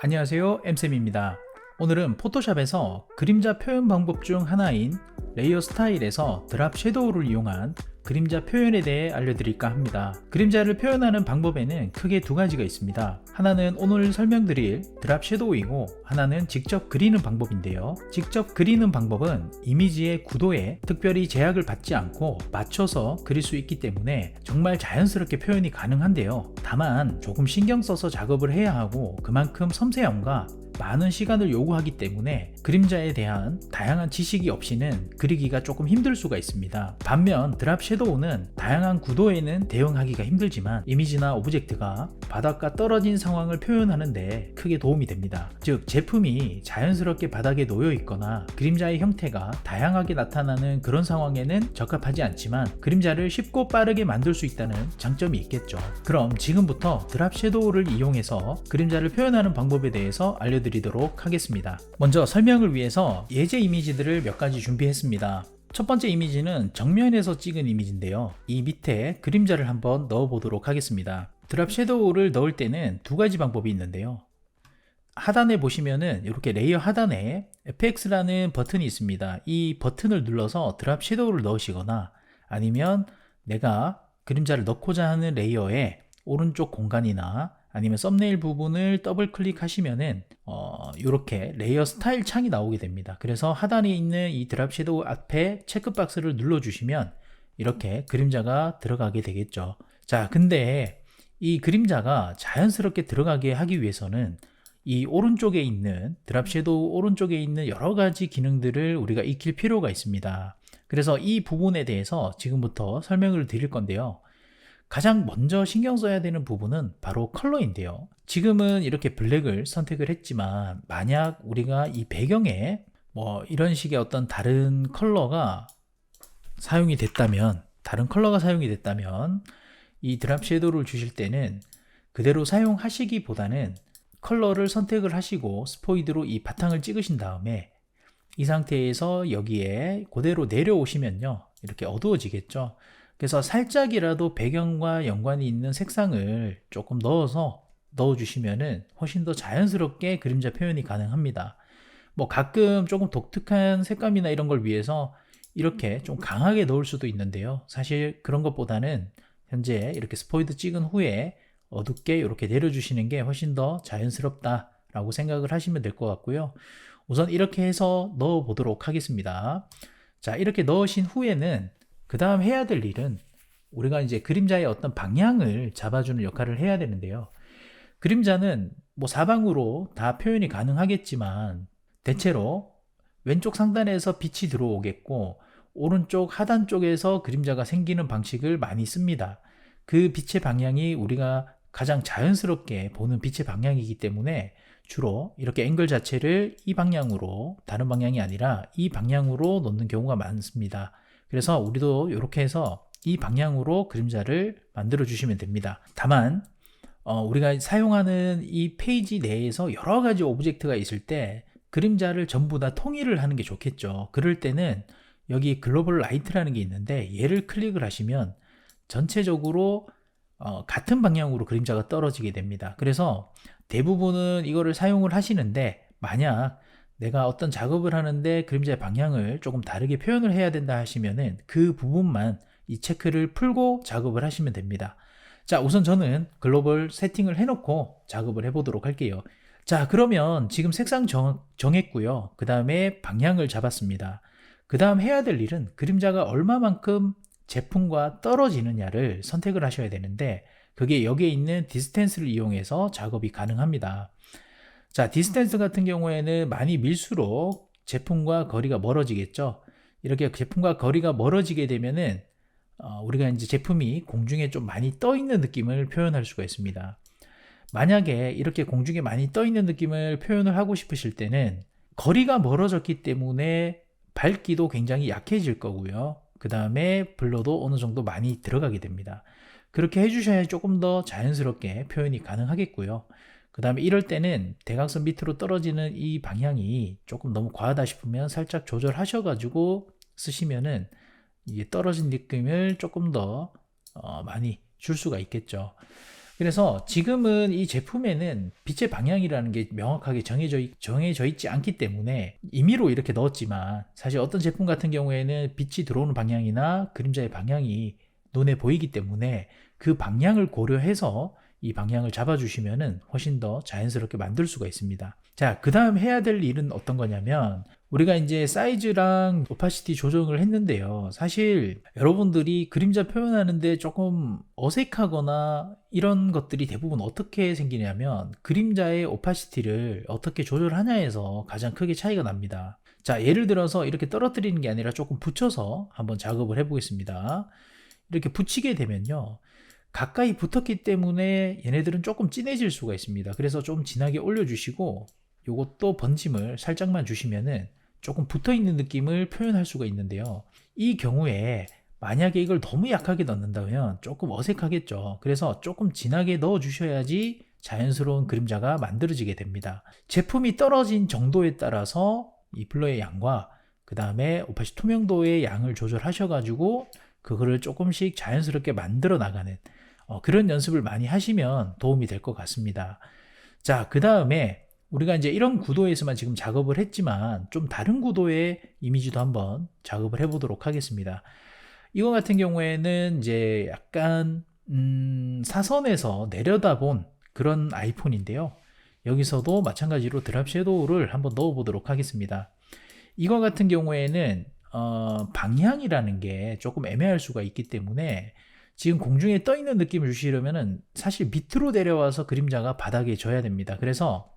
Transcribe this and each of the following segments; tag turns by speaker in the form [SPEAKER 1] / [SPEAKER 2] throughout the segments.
[SPEAKER 1] 안녕하세요, 엠쌤입니다. 오늘은 포토샵에서 그림자 표현 방법 중 하나인 레이어 스타일에서 드랍 섀도우를 이용한 그림자 표현에 대해 알려드릴까 합니다. 그림자를 표현하는 방법에는 크게 두 가지가 있습니다. 하나는 오늘 설명드릴 드랍 섀도우이고, 하나는 직접 그리는 방법인데요. 직접 그리는 방법은 이미지의 구도에 특별히 제약을 받지 않고 맞춰서 그릴 수 있기 때문에 정말 자연스럽게 표현이 가능한데요. 다만 조금 신경 써서 작업을 해야 하고, 그만큼 섬세함과 많은 시간을 요구하기 때문에 그림자에 대한 다양한 지식이 없이는 그리기가 조금 힘들 수가 있습니다. 반면 드랍 섀도우는 다양한 구도에는 대응하기가 힘들지만 이미지나 오브젝트가 바닥과 떨어진 상황을 표현하는데 크게 도움이 됩니다. 즉, 제품이 자연스럽게 바닥에 놓여 있거나 그림자의 형태가 다양하게 나타나는 그런 상황에는 적합하지 않지만 그림자를 쉽고 빠르게 만들 수 있다는 장점이 있겠죠. 그럼 지금부터 드랍 섀도우를 이용해서 그림자를 표현하는 방법에 대해서 알려드리도록 하겠습니다. 먼저 설명을 위해서 예제 이미지들을 몇 가지 준비했습니다. 첫 번째 이미지는 정면에서 찍은 이미지인데요. 이 밑에 그림자를 한번 넣어 보도록 하겠습니다. 드랍 섀도우를 넣을 때는 두 가지 방법이 있는데요. 하단에 보시면은 이렇게 레이어 하단에 FX라는 버튼이 있습니다. 이 버튼을 눌러서 드랍 섀도우를 넣으시거나, 아니면 내가 그림자를 넣고자 하는 레이어의 오른쪽 공간이나 아니면 썸네일 부분을 더블 클릭하시면은 이렇게 레이어 스타일 창이 나오게 됩니다. 그래서 하단에 있는 이 드랍 섀도우 앞에 체크박스를 눌러주시면 이렇게 그림자가 들어가게 되겠죠. 자, 근데 이 그림자가 자연스럽게 들어가게 하기 위해서는 이 오른쪽에 있는 드랍 섀도우 오른쪽에 있는 여러 가지 기능들을 우리가 익힐 필요가 있습니다. 그래서 이 부분에 대해서 지금부터 설명을 드릴 건데요. 가장 먼저 신경 써야 되는 부분은 바로 컬러인데요. 지금은 이렇게 블랙을 선택을 했지만, 만약 우리가 이 배경에 이런 식의 어떤 다른 컬러가 사용이 됐다면, 이 드랍 섀도우를 주실 때는 그대로 사용하시기보다는 컬러를 선택을 하시고 스포이드로 이 바탕을 찍으신 다음에 이 상태에서 여기에 그대로 내려오시면요, 이렇게 어두워지겠죠. 그래서 살짝이라도 배경과 연관이 있는 색상을 조금 넣어주시면은 훨씬 더 자연스럽게 그림자 표현이 가능합니다. 가끔 조금 독특한 색감이나 이런 걸 위해서 이렇게 좀 강하게 넣을 수도 있는데요. 사실 그런 것보다는 현재 이렇게 스포이드 찍은 후에 어둡게 이렇게 내려주시는 게 훨씬 더 자연스럽다라고 생각을 하시면 될 것 같고요. 우선 이렇게 해서 넣어 보도록 하겠습니다. 자, 이렇게 넣으신 후에는 그 다음 해야 될 일은 우리가 이제 그림자의 어떤 방향을 잡아주는 역할을 해야 되는데요. 그림자는 사방으로 다 표현이 가능하겠지만 대체로 왼쪽 상단에서 빛이 들어오겠고, 오른쪽 하단 쪽에서 그림자가 생기는 방식을 많이 씁니다. 그 빛의 방향이 우리가 가장 자연스럽게 보는 빛의 방향이기 때문에 주로 이렇게 앵글 자체를 이 방향으로, 다른 방향이 아니라 이 방향으로 놓는 경우가 많습니다. 그래서 우리도 이렇게 해서 이 방향으로 그림자를 만들어 주시면 됩니다. 다만 우리가 사용하는 이 페이지 내에서 여러 가지 오브젝트가 있을 때 그림자를 전부 다 통일을 하는 게 좋겠죠. 그럴 때는 여기 글로벌 라이트라는 게 있는데, 얘를 클릭을 하시면 전체적으로 같은 방향으로 그림자가 떨어지게 됩니다. 그래서 대부분은 이거를 사용을 하시는데, 만약 내가 어떤 작업을 하는데 그림자의 방향을 조금 다르게 표현을 해야 된다 하시면은 그 부분만 이 체크를 풀고 작업을 하시면 됩니다. 자, 우선 저는 글로벌 세팅을 해놓고 작업을 해보도록 할게요. 자, 그러면 지금 색상 정했고요. 그 다음에 방향을 잡았습니다. 그 다음 해야 될 일은 그림자가 얼마만큼 제품과 떨어지느냐를 선택을 하셔야 되는데, 그게 여기에 있는 디스텐스를 이용해서 작업이 가능합니다. 자, 디스텐스 같은 경우에는 많이 밀수록 제품과 거리가 멀어지겠죠. 이렇게 제품과 거리가 멀어지게 되면은 우리가 이제 제품이 공중에 좀 많이 떠 있는 느낌을 표현할 수가 있습니다. 만약에 이렇게 공중에 많이 떠 있는 느낌을 표현을 하고 싶으실 때는 거리가 멀어졌기 때문에 밝기도 굉장히 약해질 거고요. 그 다음에 블러도 어느 정도 많이 들어가게 됩니다. 그렇게 해주셔야 조금 더 자연스럽게 표현이 가능하겠고요. 그 다음에 이럴 때는 대각선 밑으로 떨어지는 이 방향이 조금 너무 과하다 싶으면 살짝 조절하셔가지고 쓰시면은 이게 떨어진 느낌을 조금 더 많이 줄 수가 있겠죠. 그래서 지금은 이 제품에는 빛의 방향이라는 게 명확하게 정해져 있지 않기 때문에 임의로 이렇게 넣었지만, 사실 어떤 제품 같은 경우에는 빛이 들어오는 방향이나 그림자의 방향이 눈에 보이기 때문에 그 방향을 고려해서 이 방향을 잡아주시면은 훨씬 더 자연스럽게 만들 수가 있습니다. 자, 그 다음 해야 될 일은 어떤 거냐면, 우리가 이제 사이즈랑 오파시티 조정을 했는데요. 사실 여러분들이 그림자 표현하는데 조금 어색하거나 이런 것들이 대부분 어떻게 생기냐면, 그림자의 오파시티를 어떻게 조절하냐에서 가장 크게 차이가 납니다. 자, 예를 들어서 이렇게 떨어뜨리는 게 아니라 조금 붙여서 한번 작업을 해보겠습니다. 이렇게 붙이게 되면요, 가까이 붙었기 때문에 얘네들은 조금 진해질 수가 있습니다. 그래서 좀 진하게 올려주시고, 요것도 번짐을 살짝만 주시면은 조금 붙어있는 느낌을 표현할 수가 있는데요. 이 경우에 만약에 이걸 너무 약하게 넣는다면 조금 어색하겠죠. 그래서 조금 진하게 넣어 주셔야지 자연스러운 그림자가 만들어지게 됩니다. 제품이 떨어진 정도에 따라서 이 블러의 양과 그 다음에 오파시 투명도의 양을 조절하셔가지고 그거를 조금씩 자연스럽게 만들어 나가는 그런 연습을 많이 하시면 도움이 될 것 같습니다. 자, 그 다음에 우리가 이제 이런 구도에서만 지금 작업을 했지만 좀 다른 구도의 이미지도 한번 작업을 해보도록 하겠습니다. 이거 같은 경우에는 이제 약간 사선에서 내려다본 그런 아이폰인데요. 여기서도 마찬가지로 드랍 섀도우를 한번 넣어보도록 하겠습니다. 이거 같은 경우에는 방향이라는 게 조금 애매할 수가 있기 때문에 지금 공중에 떠 있는 느낌을 주시려면은 사실 밑으로 내려와서 그림자가 바닥에 져야 됩니다. 그래서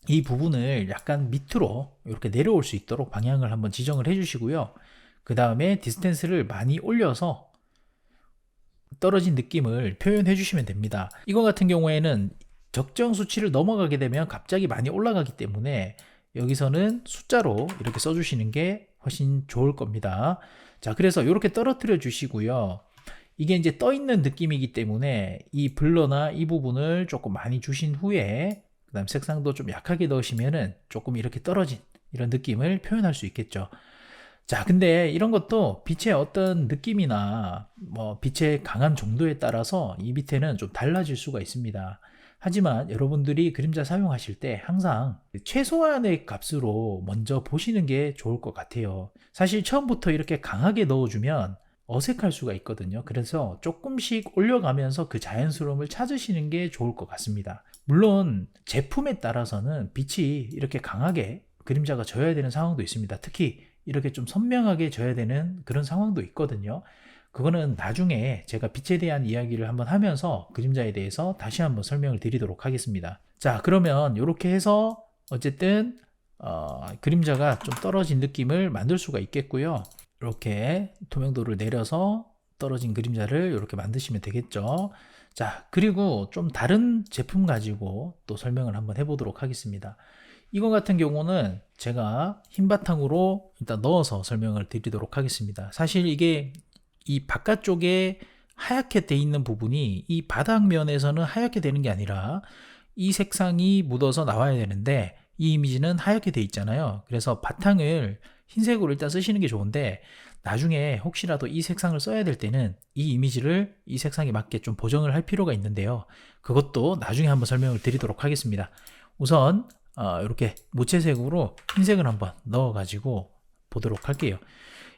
[SPEAKER 1] 이 부분을 약간 밑으로 이렇게 내려올 수 있도록 방향을 한번 지정을 해주시고요. 그 다음에 디스텐스를 많이 올려서 떨어진 느낌을 표현해 주시면 됩니다. 이거 같은 경우에는 적정 수치를 넘어가게 되면 갑자기 많이 올라가기 때문에 여기서는 숫자로 이렇게 써주시는 게 훨씬 좋을 겁니다. 자, 그래서 이렇게 떨어뜨려 주시고요. 이게 이제 떠 있는 느낌이기 때문에 이 블러나 이 부분을 조금 많이 주신 후에 그 다음 색상도 좀 약하게 넣으시면은 조금 이렇게 떨어진 이런 느낌을 표현할 수 있겠죠. 자, 근데 이런 것도 빛의 어떤 느낌이나 뭐 빛의 강한 정도에 따라서 이 밑에는 좀 달라질 수가 있습니다. 하지만 여러분들이 그림자 사용하실 때 항상 최소한의 값으로 먼저 보시는 게 좋을 것 같아요. 사실 처음부터 이렇게 강하게 넣어주면 어색할 수가 있거든요. 그래서 조금씩 올려가면서 그 자연스러움을 찾으시는 게 좋을 것 같습니다. 물론 제품에 따라서는 빛이 이렇게 강하게 그림자가 져야 되는 상황도 있습니다. 특히 이렇게 좀 선명하게 져야 되는 그런 상황도 있거든요. 그거는 나중에 제가 빛에 대한 이야기를 한번 하면서 그림자에 대해서 다시 한번 설명을 드리도록 하겠습니다. 자, 그러면 이렇게 해서 어쨌든 그림자가 좀 떨어진 느낌을 만들 수가 있겠고요. 이렇게 투명도를 내려서 떨어진 그림자를 이렇게 만드시면 되겠죠. 자, 그리고 좀 다른 제품 가지고 또 설명을 한번 해보도록 하겠습니다. 이거 같은 경우는 제가 흰 바탕으로 일단 넣어서 설명을 드리도록 하겠습니다. 사실 이게 이 바깥쪽에 하얗게 돼 있는 부분이 이 바닥면에서는 하얗게 되는 게 아니라 이 색상이 묻어서 나와야 되는데 이 이미지는 하얗게 돼 있잖아요. 그래서 바탕을 흰색으로 일단 쓰시는 게 좋은데 나중에 혹시라도 이 색상을 써야 될 때는 이 이미지를 이 색상에 맞게 좀 보정을 할 필요가 있는데요. 그것도 나중에 한번 설명을 드리도록 하겠습니다. 우선 이렇게 무채색으로 흰색을 한번 넣어 가지고 보도록 할게요.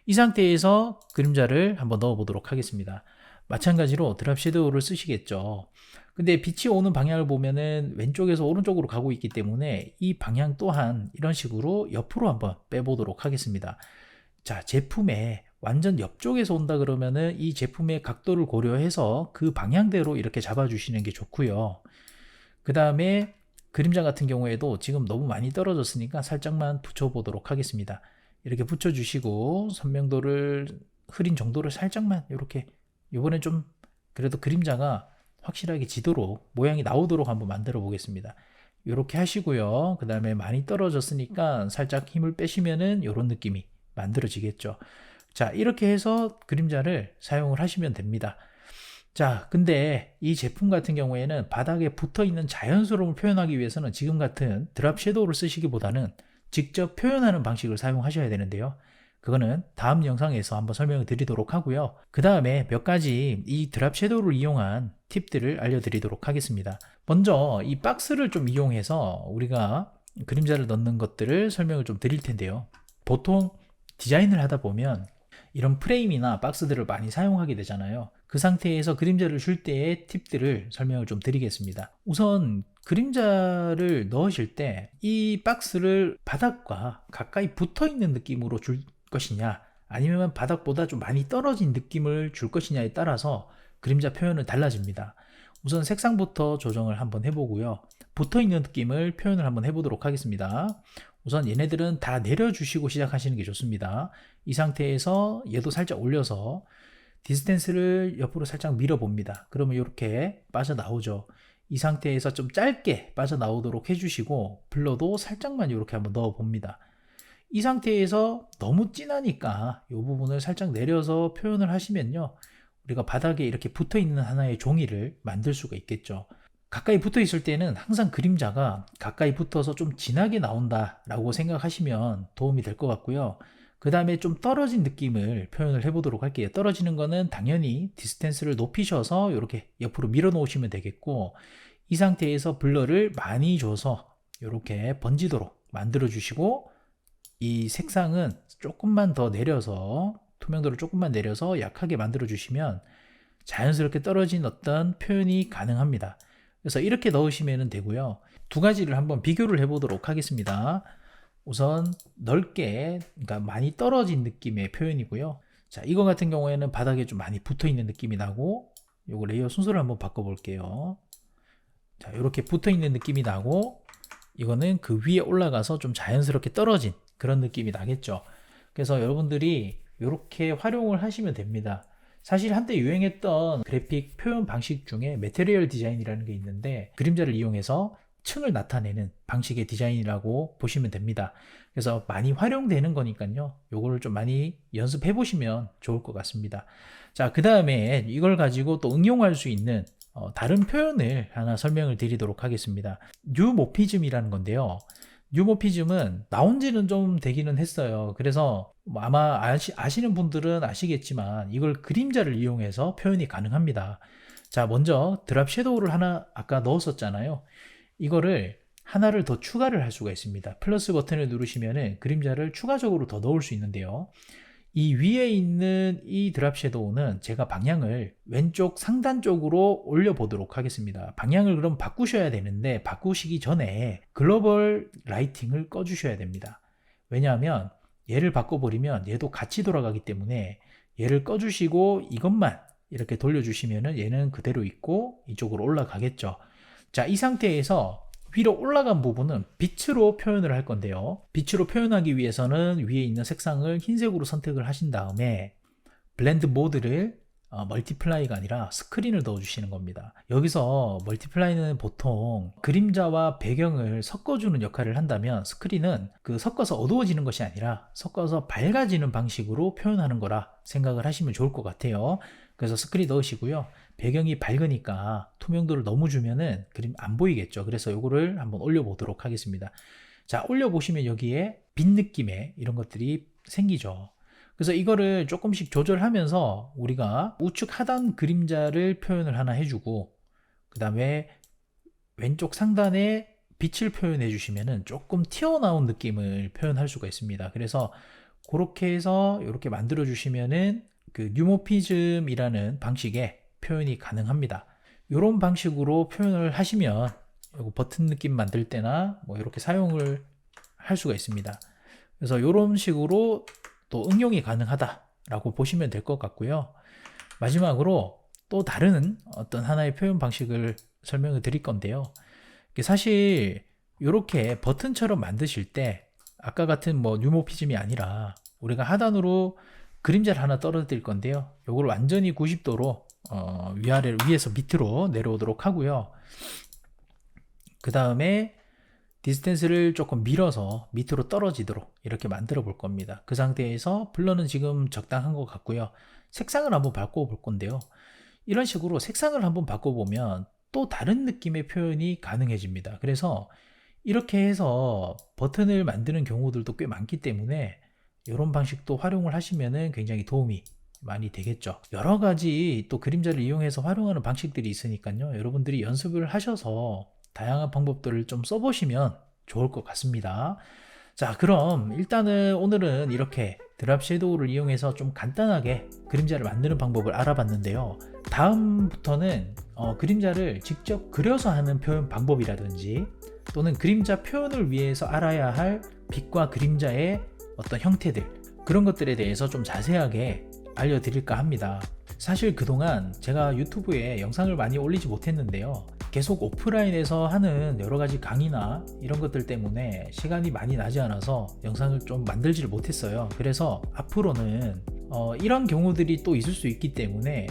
[SPEAKER 1] 이 상태에서 그림자를 한번 넣어 보도록 하겠습니다. 마찬가지로 드랍 섀도우를 쓰시겠죠. 근데 빛이 오는 방향을 보면은 왼쪽에서 오른쪽으로 가고 있기 때문에 이 방향 또한 이런 식으로 옆으로 한번 빼보도록 하겠습니다. 자, 제품에 완전 옆쪽에서 온다 그러면은 이 제품의 각도를 고려해서 그 방향대로 이렇게 잡아주시는 게 좋고요. 그 다음에 그림자 같은 경우에도 지금 너무 많이 떨어졌으니까 살짝만 붙여보도록 하겠습니다. 이렇게 붙여주시고 선명도를 흐린 정도를 살짝만 이렇게, 이번엔 좀 그래도 그림자가 확실하게 지도록 모양이 나오도록 한번 만들어 보겠습니다. 이렇게 하시고요. 그 다음에 많이 떨어졌으니까 살짝 힘을 빼시면은 이런 느낌이 만들어지겠죠. 자, 이렇게 해서 그림자를 사용을 하시면 됩니다. 자, 근데 이 제품 같은 경우에는 바닥에 붙어 있는 자연스러움을 표현하기 위해서는 지금 같은 드랍 섀도우를 쓰시기보다는 직접 표현하는 방식을 사용하셔야 되는데요. 그거는 다음 영상에서 한번 설명을 드리도록 하고요. 그 다음에 몇 가지 이 드랍 섀도우를 이용한 팁들을 알려드리도록 하겠습니다. 먼저 이 박스를 좀 이용해서 우리가 그림자를 넣는 것들을 설명을 좀 드릴 텐데요. 보통 디자인을 하다 보면 이런 프레임이나 박스들을 많이 사용하게 되잖아요. 그 상태에서 그림자를 줄 때의 팁들을 설명을 좀 드리겠습니다. 우선 그림자를 넣으실 때 이 박스를 바닥과 가까이 붙어 있는 느낌으로 줄 것이냐, 아니면 바닥보다 좀 많이 떨어진 느낌을 줄 것이냐에 따라서 그림자 표현은 달라집니다. 우선 색상부터 조정을 한번 해보고요. 붙어 있는 느낌을 표현을 한번 해보도록 하겠습니다. 우선 얘네들은 다 내려주시고 시작하시는 게 좋습니다. 이 상태에서 얘도 살짝 올려서 디스텐스를 옆으로 살짝 밀어봅니다. 그러면 이렇게 빠져나오죠. 이 상태에서 좀 짧게 빠져나오도록 해주시고 블러도 살짝만 이렇게 한번 넣어봅니다. 이 상태에서 너무 진하니까 이 부분을 살짝 내려서 표현을 하시면요, 우리가 바닥에 이렇게 붙어있는 하나의 종이를 만들 수가 있겠죠. 가까이 붙어 있을 때는 항상 그림자가 가까이 붙어서 좀 진하게 나온다 라고 생각하시면 도움이 될 것 같고요. 그 다음에 좀 떨어진 느낌을 표현을 해보도록 할게요. 떨어지는 거는 당연히 디스텐스를 높이셔서 이렇게 옆으로 밀어 놓으시면 되겠고, 이 상태에서 블러를 많이 줘서 이렇게 번지도록 만들어 주시고, 이 색상은 조금만 더 내려서, 투명도를 조금만 내려서 약하게 만들어 주시면 자연스럽게 떨어진 어떤 표현이 가능합니다. 그래서 이렇게 넣으시면 되고요. 두 가지를 한번 비교를 해보도록 하겠습니다. 우선 넓게, 그러니까 많이 떨어진 느낌의 표현이고요. 자, 이거 같은 경우에는 바닥에 좀 많이 붙어 있는 느낌이 나고, 요거 레이어 순서를 한번 바꿔 볼게요. 자, 이렇게 붙어 있는 느낌이 나고, 이거는 그 위에 올라가서 좀 자연스럽게 떨어진 그런 느낌이 나겠죠. 그래서 여러분들이 이렇게 활용을 하시면 됩니다. 사실 한때 유행했던 그래픽 표현 방식 중에 매테리얼 디자인이라는 게 있는데, 그림자를 이용해서 층을 나타내는 방식의 디자인이라고 보시면 됩니다. 그래서 많이 활용되는 거니까요, 요거를 좀 많이 연습해 보시면 좋을 것 같습니다. 자, 그 다음에 이걸 가지고 또 응용할 수 있는 다른 표현을 하나 설명을 드리도록 하겠습니다. 뉴모피즘이라는 건데요. 뉴모피즘은 나온 지는 좀 되기는 했어요. 그래서 아마 아시는 분들은 아시겠지만 이걸 그림자를 이용해서 표현이 가능합니다. 자, 먼저 드랍 섀도우를 하나 아까 넣었었잖아요. 이거를 하나를 더 추가를 할 수가 있습니다. 플러스 버튼을 누르시면 그림자를 추가적으로 더 넣을 수 있는데요. 이 위에 있는 이 드랍 섀도우는 제가 방향을 왼쪽 상단 쪽으로 올려보도록 하겠습니다. 방향을 그럼 바꾸셔야 되는데, 바꾸시기 전에 글로벌 라이팅을 꺼주셔야 됩니다. 왜냐하면 얘를 바꿔버리면 얘도 같이 돌아가기 때문에 얘를 꺼주시고 이것만 이렇게 돌려주시면 얘는 그대로 있고 이쪽으로 올라가겠죠. 자, 이 상태에서 위로 올라간 부분은 빛으로 표현을 할 건데요. 빛으로 표현하기 위해서는 위에 있는 색상을 흰색으로 선택을 하신 다음에 블렌드 모드를 멀티플라이가 아니라 스크린을 넣어 주시는 겁니다. 여기서 멀티플라이는 보통 그림자와 배경을 섞어주는 역할을 한다면, 스크린은 그 섞어서 어두워지는 것이 아니라 섞어서 밝아지는 방식으로 표현하는 거라 생각을 하시면 좋을 것 같아요. 그래서 스크린 넣으시고요. 배경이 밝으니까 투명도를 너무 주면은 그림 안 보이겠죠. 그래서 요거를 한번 올려보도록 하겠습니다. 자, 올려보시면 여기에 빛 느낌의 이런 것들이 생기죠. 그래서 이거를 조금씩 조절하면서 우리가 우측 하단 그림자를 표현을 하나 해주고, 그 다음에 왼쪽 상단에 빛을 표현해 주시면은 조금 튀어나온 느낌을 표현할 수가 있습니다. 그래서 그렇게 해서 이렇게 만들어 주시면은 그 뉴모피즘이라는 방식의 표현이 가능합니다. 이런 방식으로 표현을 하시면 요거 버튼 느낌 만들 때나 뭐 이렇게 사용을 할 수가 있습니다. 그래서 이런 식으로 또 응용이 가능하다라고 보시면 될 것 같고요. 마지막으로 또 다른 어떤 하나의 표현 방식을 설명을 드릴 건데요. 사실 이렇게 버튼처럼 만드실 때 아까 같은 뭐 뉴모피즘이 아니라 우리가 하단으로 그림자를 하나 떨어뜨릴 건데요. 이걸 완전히 90도로 위에서 밑으로 내려오도록 하고요. 그 다음에 디스텐스를 조금 밀어서 밑으로 떨어지도록 이렇게 만들어 볼 겁니다. 그 상태에서 블러는 지금 적당한 것 같고요. 색상을 한번 바꿔 볼 건데요. 이런 식으로 색상을 한번 바꿔보면 또 다른 느낌의 표현이 가능해집니다. 그래서 이렇게 해서 버튼을 만드는 경우들도 꽤 많기 때문에 이런 방식도 활용을 하시면 굉장히 도움이 많이 되겠죠. 여러 가지 또 그림자를 이용해서 활용하는 방식들이 있으니까요. 여러분들이 연습을 하셔서 다양한 방법들을 좀 써보시면 좋을 것 같습니다. 자, 그럼 일단은 오늘은 이렇게 드랍 섀도우를 이용해서 좀 간단하게 그림자를 만드는 방법을 알아봤는데요. 다음부터는 그림자를 직접 그려서 하는 표현 방법이라든지 또는 그림자 표현을 위해서 알아야 할 빛과 그림자의 어떤 형태들, 그런 것들에 대해서 좀 자세하게 알려드릴까 합니다. 사실 그동안 제가 유튜브에 영상을 많이 올리지 못했는데요. 계속 오프라인에서 하는 여러 가지 강의나 이런 것들 때문에 시간이 많이 나지 않아서 영상을 좀 만들지를 못했어요. 그래서 앞으로는 이런 경우들이 또 있을 수 있기 때문에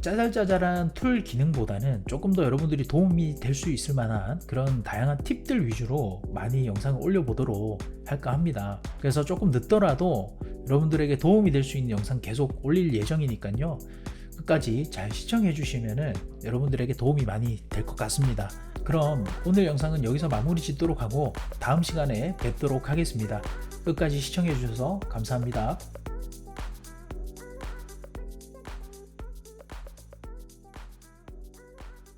[SPEAKER 1] 짜잘짜잘한 툴 기능보다는 조금 더 여러분들이 도움이 될 수 있을 만한 그런 다양한 팁들 위주로 많이 영상을 올려보도록 할까 합니다. 그래서 조금 늦더라도 여러분들에게 도움이 될 수 있는 영상 계속 올릴 예정이니까요. 끝까지 잘 시청해 주시면 여러분들에게 도움이 많이 될 것 같습니다. 그럼 오늘 영상은 여기서 마무리 짓도록 하고 다음 시간에 뵙도록 하겠습니다. 끝까지 시청해 주셔서 감사합니다.